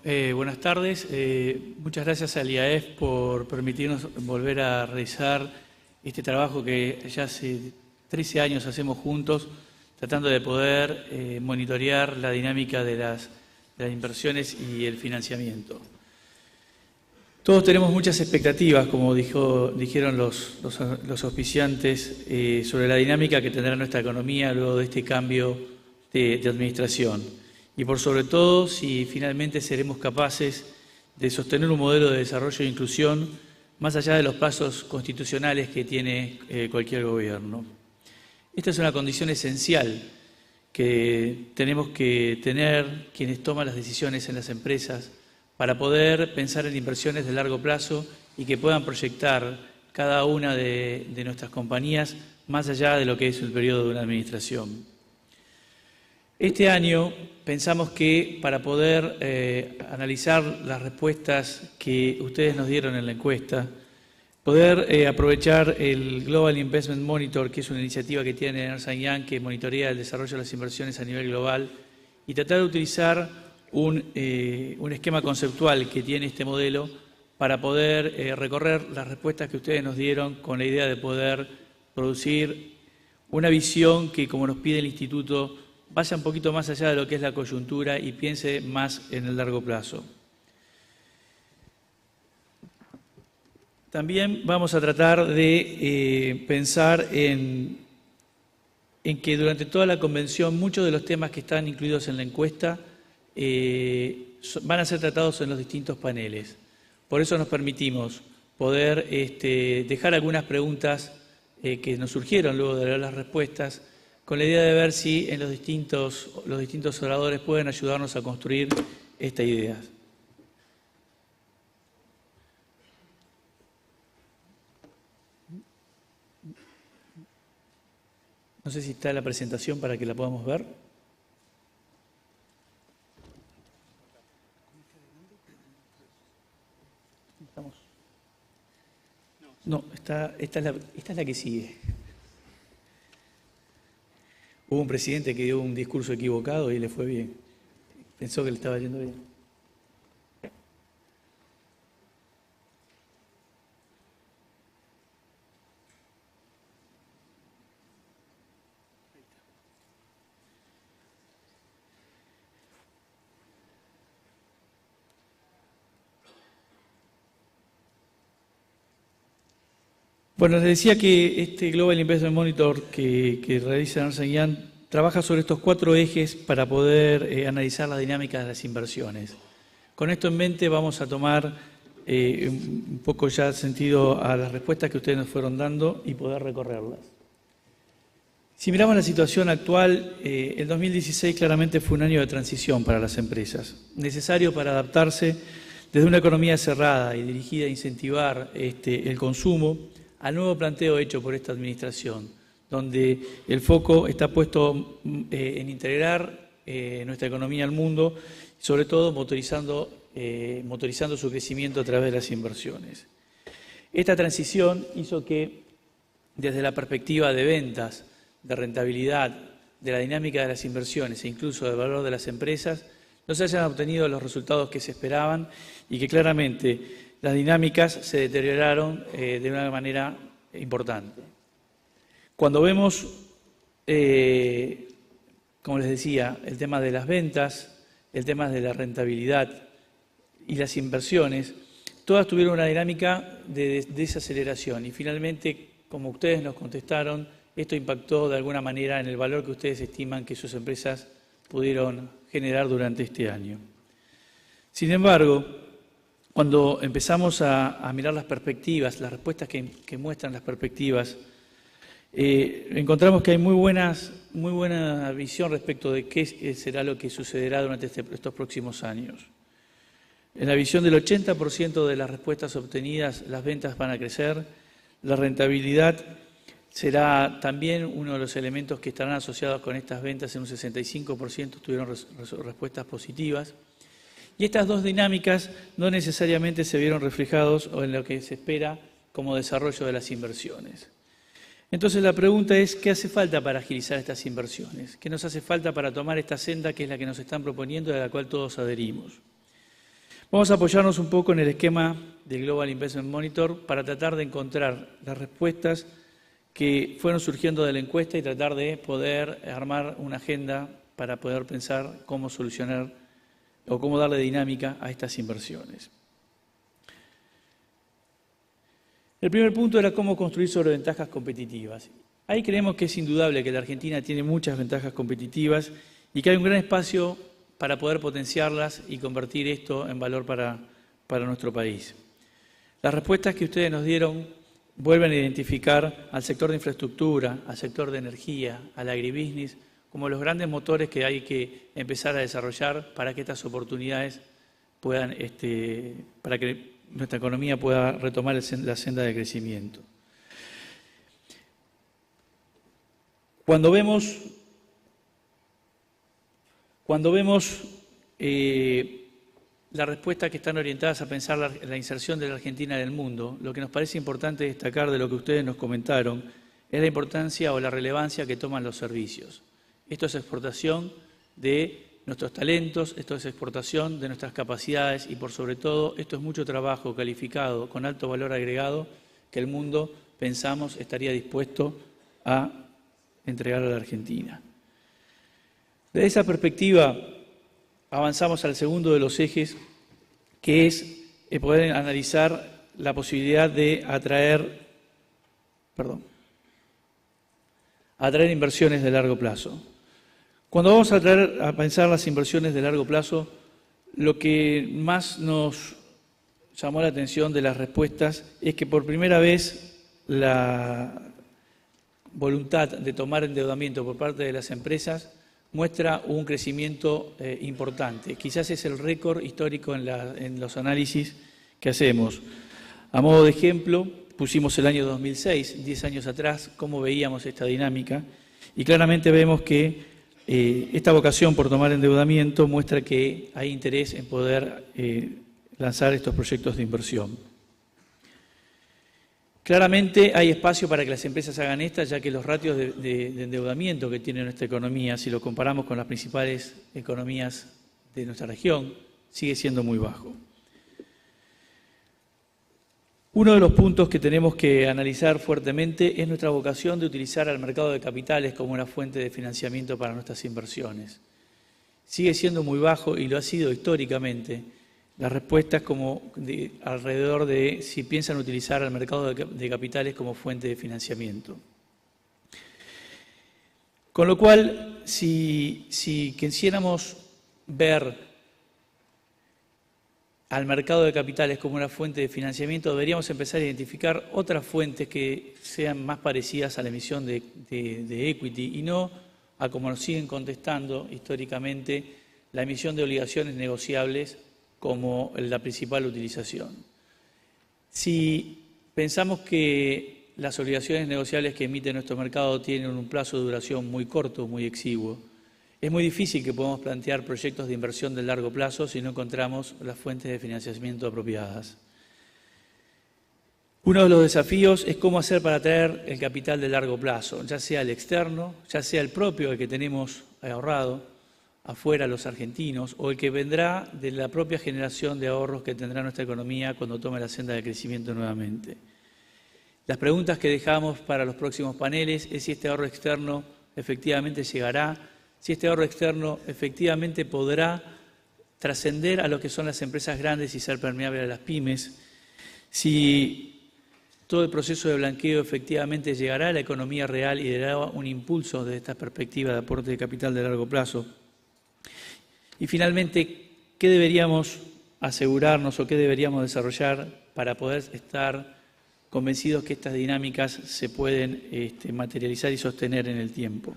Buenas tardes. Muchas gracias al IAEF por permitirnos volver a realizar este trabajo que ya hace 13 años hacemos juntos, tratando de poder monitorear la dinámica de las inversiones y el financiamiento. Todos tenemos muchas expectativas, como dijeron los auspiciantes, sobre la dinámica que tendrá nuestra economía luego de este cambio de administración. Y por sobre todo, si finalmente seremos capaces de sostener un modelo de desarrollo e inclusión más allá de los pasos constitucionales que tiene cualquier gobierno. Esta es una condición esencial que tenemos que tener quienes toman las decisiones en las empresas para poder pensar en inversiones de largo plazo y que puedan proyectar cada una de nuestras compañías más allá de lo que es el periodo de una administración. Este año pensamos que para poder analizar las respuestas que ustedes nos dieron en la encuesta, poder aprovechar el Global Investment Monitor, que es una iniciativa que tiene Ernst & Young, que monitorea el desarrollo de las inversiones a nivel global, y tratar de utilizar un esquema conceptual que tiene este modelo para poder recorrer las respuestas que ustedes nos dieron con la idea de poder producir una visión que, como nos pide el Instituto, vaya un poquito más allá de lo que es la coyuntura y piense más en el largo plazo. También vamos a tratar de pensar en que durante toda la convención muchos de los temas que están incluidos en la encuesta van a ser tratados en los distintos paneles. Por eso nos permitimos poder dejar algunas preguntas que nos surgieron luego de leer las respuestas, con la idea de ver si en los distintos oradores pueden ayudarnos a construir esta idea. No sé si está la presentación para que la podamos ver. No, esta es la que sigue. Hubo un presidente que dio un discurso equivocado y le fue bien. Pensó que le estaba yendo bien. Bueno, les decía que este Global Investment Monitor que realiza Ernst & Young trabaja sobre estos 4 ejes para poder analizar la dinámica de las inversiones. Con esto en mente vamos a tomar un poco ya sentido a las respuestas que ustedes nos fueron dando y poder recorrerlas. Si miramos la situación actual, el 2016 claramente fue un año de transición para las empresas, necesario para adaptarse desde una economía cerrada y dirigida a incentivar el consumo al nuevo planteo hecho por esta administración, donde el foco está puesto en integrar nuestra economía al mundo, sobre todo motorizando su crecimiento a través de las inversiones. Esta transición hizo que, desde la perspectiva de ventas, de rentabilidad, de la dinámica de las inversiones e incluso del valor de las empresas, no se hayan obtenido los resultados que se esperaban y que claramente las dinámicas se deterioraron de una manera importante. Cuando vemos, como les decía, el tema de las ventas, el tema de la rentabilidad y las inversiones, todas tuvieron una dinámica de desaceleración y finalmente, como ustedes nos contestaron, esto impactó de alguna manera en el valor que ustedes estiman que sus empresas pudieron generar durante este año. Sin embargo, cuando empezamos a mirar las perspectivas, las respuestas que muestran las perspectivas, encontramos que hay muy buena visión respecto de qué será lo que sucederá durante estos próximos años. En la visión del 80% de las respuestas obtenidas, las ventas van a crecer, la rentabilidad será también uno de los elementos que estarán asociados con estas ventas, en un 65% tuvieron respuestas positivas. Y estas dos dinámicas no necesariamente se vieron reflejados en lo que se espera como desarrollo de las inversiones. Entonces la pregunta es, ¿qué hace falta para agilizar estas inversiones? ¿Qué nos hace falta para tomar esta senda que es la que nos están proponiendo y a la cual todos adherimos? Vamos a apoyarnos un poco en el esquema del Global Investment Monitor para tratar de encontrar las respuestas que fueron surgiendo de la encuesta y tratar de poder armar una agenda para poder pensar cómo solucionar o cómo darle dinámica a estas inversiones. El primer punto era cómo construir sobre ventajas competitivas. Ahí creemos que es indudable que la Argentina tiene muchas ventajas competitivas y que hay un gran espacio para poder potenciarlas y convertir esto en valor para nuestro país. Las respuestas que ustedes nos dieron vuelven a identificar al sector de infraestructura, al sector de energía, al agribusiness, como los grandes motores que hay que empezar a desarrollar para que estas oportunidades puedan, para que nuestra economía pueda retomar la senda de crecimiento. Cuando vemos las respuestas que están orientadas a pensar la inserción de la Argentina en el mundo, lo que nos parece importante destacar de lo que ustedes nos comentaron es la importancia o la relevancia que toman los servicios. Esto es exportación de nuestros talentos, esto es exportación de nuestras capacidades y por sobre todo esto es mucho trabajo calificado con alto valor agregado que el mundo, pensamos, estaría dispuesto a entregar a la Argentina. Desde esa perspectiva avanzamos al segundo de los ejes, que es poder analizar la posibilidad de atraer inversiones de largo plazo. Cuando vamos a pensar las inversiones de largo plazo, lo que más nos llamó la atención de las respuestas es que por primera vez la voluntad de tomar endeudamiento por parte de las empresas muestra un crecimiento importante. Quizás es el récord histórico en los análisis que hacemos. A modo de ejemplo, pusimos el año 2006, 10 años atrás, cómo veíamos esta dinámica, y claramente vemos que esta vocación por tomar endeudamiento muestra que hay interés en poder lanzar estos proyectos de inversión. Claramente hay espacio para que las empresas hagan estas, ya que los ratios de endeudamiento que tiene nuestra economía, si lo comparamos con las principales economías de nuestra región, sigue siendo muy bajo. Uno de los puntos que tenemos que analizar fuertemente es nuestra vocación de utilizar al mercado de capitales como una fuente de financiamiento para nuestras inversiones. Sigue siendo muy bajo y lo ha sido históricamente. Las respuestas alrededor de si piensan utilizar al mercado de capitales como fuente de financiamiento. Con lo cual, si quisiéramos ver al mercado de capitales como una fuente de financiamiento, deberíamos empezar a identificar otras fuentes que sean más parecidas a la emisión de equity y no a como nos siguen contestando históricamente la emisión de obligaciones negociables como la principal utilización. Si pensamos que las obligaciones negociables que emite nuestro mercado tienen un plazo de duración muy corto, muy exiguo, es muy difícil que podamos plantear proyectos de inversión de largo plazo si no encontramos las fuentes de financiamiento apropiadas. Uno de los desafíos es cómo hacer para atraer el capital de largo plazo, ya sea el externo, ya sea el propio, el que tenemos ahorrado, afuera los argentinos, o el que vendrá de la propia generación de ahorros que tendrá nuestra economía cuando tome la senda de crecimiento nuevamente. Las preguntas que dejamos para los próximos paneles es si este ahorro externo efectivamente llegará, si este ahorro externo efectivamente podrá trascender a lo que son las empresas grandes y ser permeable a las pymes, si todo el proceso de blanqueo efectivamente llegará a la economía real y dará un impulso de esta perspectiva de aporte de capital de largo plazo. Y finalmente, ¿qué deberíamos asegurarnos o qué deberíamos desarrollar para poder estar convencidos que estas dinámicas se pueden materializar y sostener en el tiempo?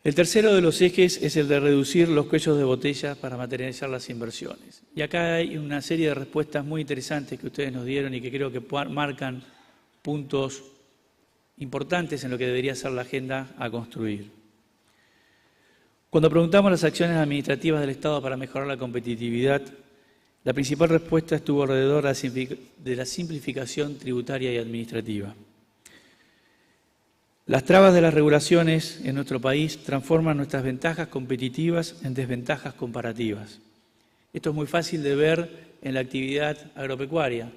El tercero de los ejes es el de reducir los cuellos de botella para materializar las inversiones. Y acá hay una serie de respuestas muy interesantes que ustedes nos dieron y que creo que marcan puntos importantes en lo que debería ser la agenda a construir. Cuando preguntamos las acciones administrativas del Estado para mejorar la competitividad, la principal respuesta estuvo alrededor de la simplificación tributaria y administrativa. Las trabas de las regulaciones en nuestro país transforman nuestras ventajas competitivas en desventajas comparativas. Esto es muy fácil de ver en la actividad agropecuaria.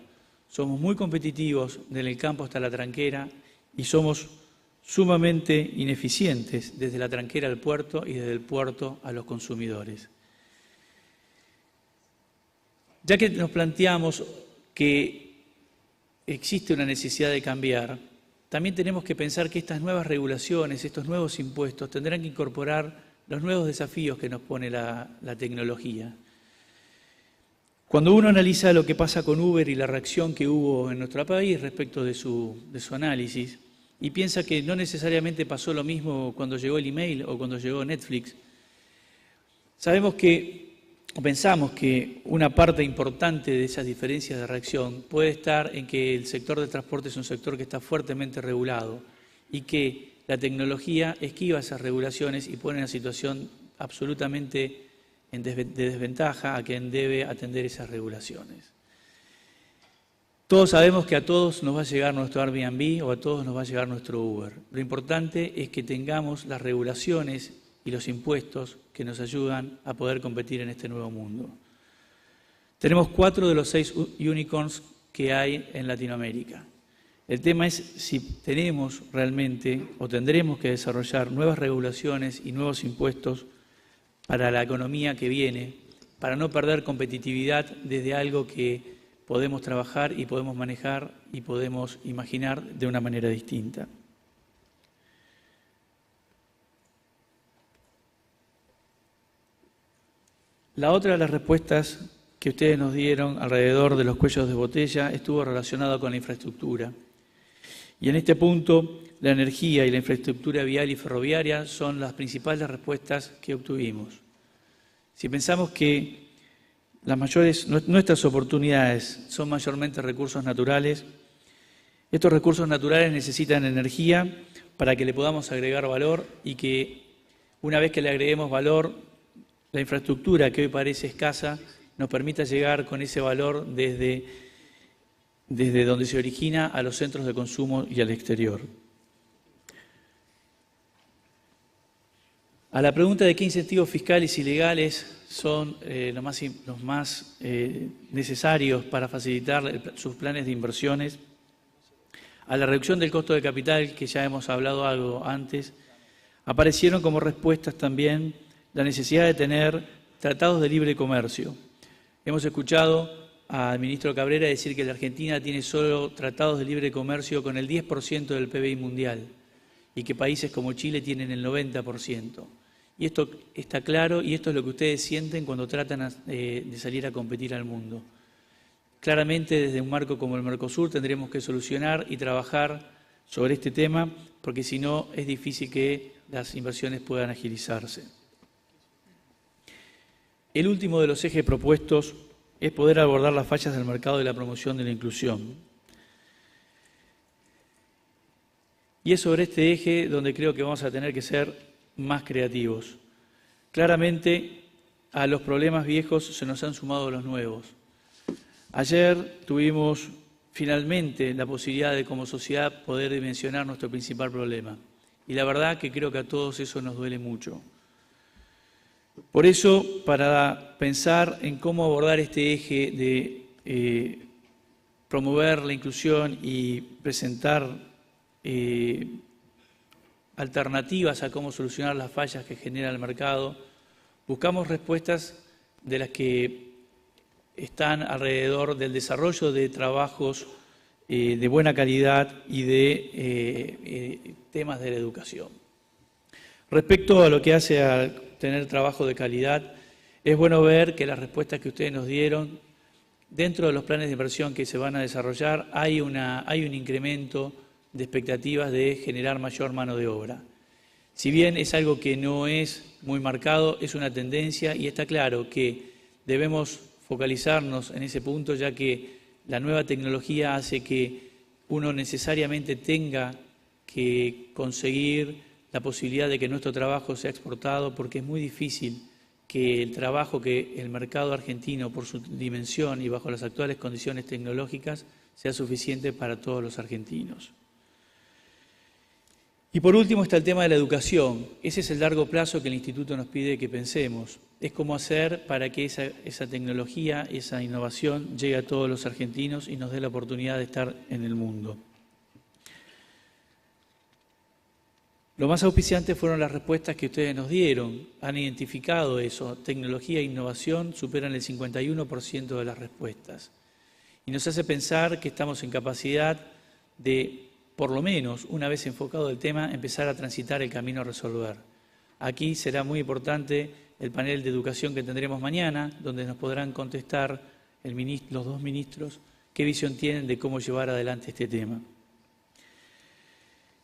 Somos muy competitivos desde el campo hasta la tranquera y somos sumamente ineficientes desde la tranquera al puerto y desde el puerto a los consumidores. Ya que nos planteamos que existe una necesidad de cambiar, también tenemos que pensar que estas nuevas regulaciones, estos nuevos impuestos, tendrán que incorporar los nuevos desafíos que nos pone la tecnología. Cuando uno analiza lo que pasa con Uber y la reacción que hubo en nuestro país respecto de su análisis, y piensa que no necesariamente pasó lo mismo cuando llegó el email o cuando llegó Netflix, pensamos que una parte importante de esas diferencias de reacción puede estar en que el sector del transporte es un sector que está fuertemente regulado y que la tecnología esquiva esas regulaciones y pone en una situación absolutamente de desventaja a quien debe atender esas regulaciones. Todos sabemos que a todos nos va a llegar nuestro Airbnb o a todos nos va a llegar nuestro Uber. Lo importante es que tengamos las regulaciones y los impuestos que nos ayudan a poder competir en este nuevo mundo. Tenemos 4 de los 6 unicorns que hay en Latinoamérica. El tema es si tenemos realmente o tendremos que desarrollar nuevas regulaciones y nuevos impuestos para la economía que viene, para no perder competitividad desde algo que podemos trabajar y podemos manejar y podemos imaginar de una manera distinta. La otra de las respuestas que ustedes nos dieron alrededor de los cuellos de botella estuvo relacionada con la infraestructura. Y en este punto, la energía y la infraestructura vial y ferroviaria son las principales respuestas que obtuvimos. Si pensamos que nuestras oportunidades son mayormente recursos naturales, estos recursos naturales necesitan energía para que le podamos agregar valor y que una vez que le agreguemos valor, la infraestructura que hoy parece escasa nos permita llegar con ese valor desde donde se origina a los centros de consumo y al exterior. A la pregunta de qué incentivos fiscales y legales son los más necesarios para facilitar sus planes de inversiones, a la reducción del costo de capital, que ya hemos hablado algo antes, aparecieron como respuestas también la necesidad de tener tratados de libre comercio. Hemos escuchado al ministro Cabrera decir que la Argentina tiene solo tratados de libre comercio con el 10% del PBI mundial y que países como Chile tienen el 90%. Y esto está claro y esto es lo que ustedes sienten cuando tratan de salir a competir al mundo. Claramente, desde un marco como el Mercosur tendremos que solucionar y trabajar sobre este tema porque si no es difícil que las inversiones puedan agilizarse. El último de los ejes propuestos es poder abordar las fallas del mercado de la promoción de la inclusión. Y es sobre este eje donde creo que vamos a tener que ser más creativos. Claramente, a los problemas viejos se nos han sumado los nuevos. Ayer tuvimos finalmente la posibilidad de, como sociedad, poder dimensionar nuestro principal problema. Y la verdad que creo que a todos eso nos duele mucho. Por eso, para pensar en cómo abordar este eje de promover la inclusión y presentar alternativas a cómo solucionar las fallas que genera el mercado, buscamos respuestas de las que están alrededor del desarrollo de trabajos de buena calidad y de temas de la educación. Respecto a lo que hace a tener trabajo de calidad, es bueno ver que las respuestas que ustedes nos dieron, dentro de los planes de inversión que se van a desarrollar, hay un incremento de expectativas de generar mayor mano de obra. Si bien es algo que no es muy marcado, es una tendencia y está claro que debemos focalizarnos en ese punto, ya que la nueva tecnología hace que uno necesariamente tenga que conseguir la posibilidad de que nuestro trabajo sea exportado, porque es muy difícil que el trabajo que el mercado argentino, por su dimensión y bajo las actuales condiciones tecnológicas, sea suficiente para todos los argentinos. Y por último está el tema de la educación. Ese es el largo plazo que el Instituto nos pide que pensemos. Es cómo hacer para que esa tecnología, esa innovación llegue a todos los argentinos y nos dé la oportunidad de estar en el mundo. Lo más auspiciante fueron las respuestas que ustedes nos dieron. Han identificado eso. Tecnología e innovación superan el 51% de las respuestas. Y nos hace pensar que estamos en capacidad de, por lo menos, una vez enfocado el tema, empezar a transitar el camino a resolver. Aquí será muy importante el panel de educación que tendremos mañana, donde nos podrán contestar los dos ministros qué visión tienen de cómo llevar adelante este tema.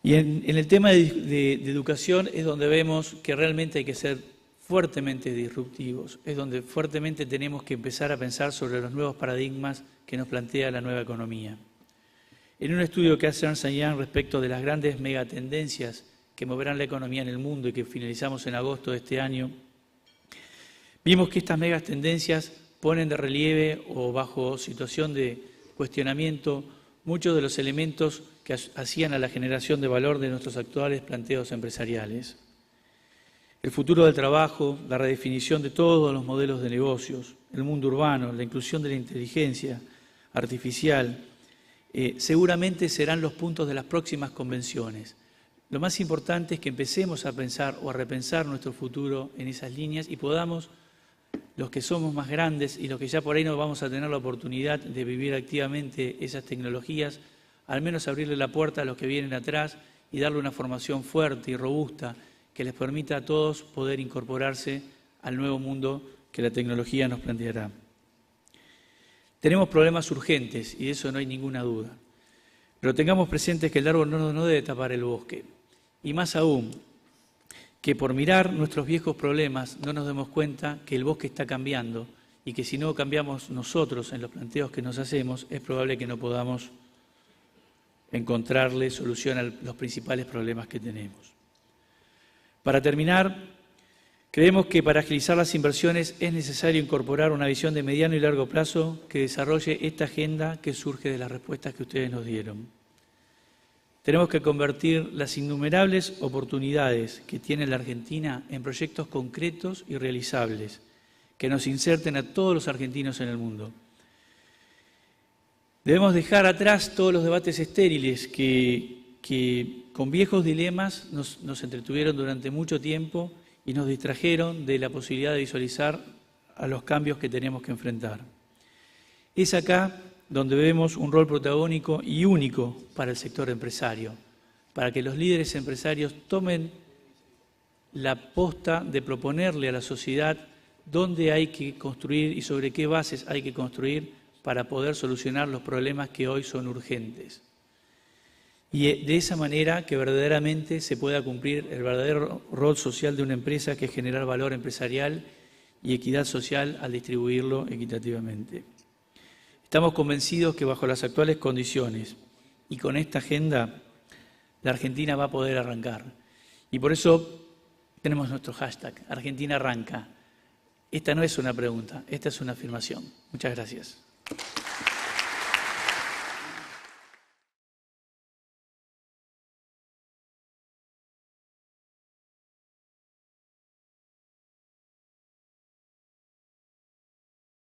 Y en el tema de educación es donde vemos que realmente hay que ser fuertemente disruptivos, es donde fuertemente tenemos que empezar a pensar sobre los nuevos paradigmas que nos plantea la nueva economía. En un estudio que hace Ernst & Young respecto de las grandes megatendencias que moverán la economía en el mundo y que finalizamos en agosto de este año, vimos que estas megatendencias ponen de relieve o bajo situación de cuestionamiento muchos de los elementos que hacían a la generación de valor de nuestros actuales planteos empresariales. El futuro del trabajo, la redefinición de todos los modelos de negocios, el mundo urbano, la inclusión de la inteligencia artificial, seguramente serán los puntos de las próximas convenciones. Lo más importante es que empecemos a pensar o a repensar nuestro futuro en esas líneas y podamos, los que somos más grandes y los que ya por ahí no vamos a tener la oportunidad de vivir activamente esas tecnologías, al menos abrirle la puerta a los que vienen atrás y darle una formación fuerte y robusta que les permita a todos poder incorporarse al nuevo mundo que la tecnología nos planteará. Tenemos problemas urgentes y de eso no hay ninguna duda, pero tengamos presentes que el árbol no debe tapar el bosque y más aún, que por mirar nuestros viejos problemas no nos demos cuenta que el bosque está cambiando y que si no cambiamos nosotros en los planteos que nos hacemos, es probable que no podamos encontrarle solución a los principales problemas que tenemos. Para terminar, creemos que para agilizar las inversiones es necesario incorporar una visión de mediano y largo plazo que desarrolle esta agenda que surge de las respuestas que ustedes nos dieron. Tenemos que convertir las innumerables oportunidades que tiene la Argentina en proyectos concretos y realizables, que nos inserten a todos los argentinos en el mundo. Debemos dejar atrás todos los debates estériles que con viejos dilemas nos entretuvieron durante mucho tiempo y nos distrajeron de la posibilidad de visualizar a los cambios que tenemos que enfrentar. Es acá donde vemos un rol protagónico y único para el sector empresario, para que los líderes empresarios tomen la posta de proponerle a la sociedad dónde hay que construir y sobre qué bases hay que construir para poder solucionar los problemas que hoy son urgentes. Y de esa manera que verdaderamente se pueda cumplir el verdadero rol social de una empresa, que es generar valor empresarial y equidad social al distribuirlo equitativamente. Estamos convencidos que bajo las actuales condiciones y con esta agenda, la Argentina va a poder arrancar. Y por eso tenemos nuestro hashtag, Argentina Arranca. Esta no es una pregunta, esta es una afirmación. Muchas gracias.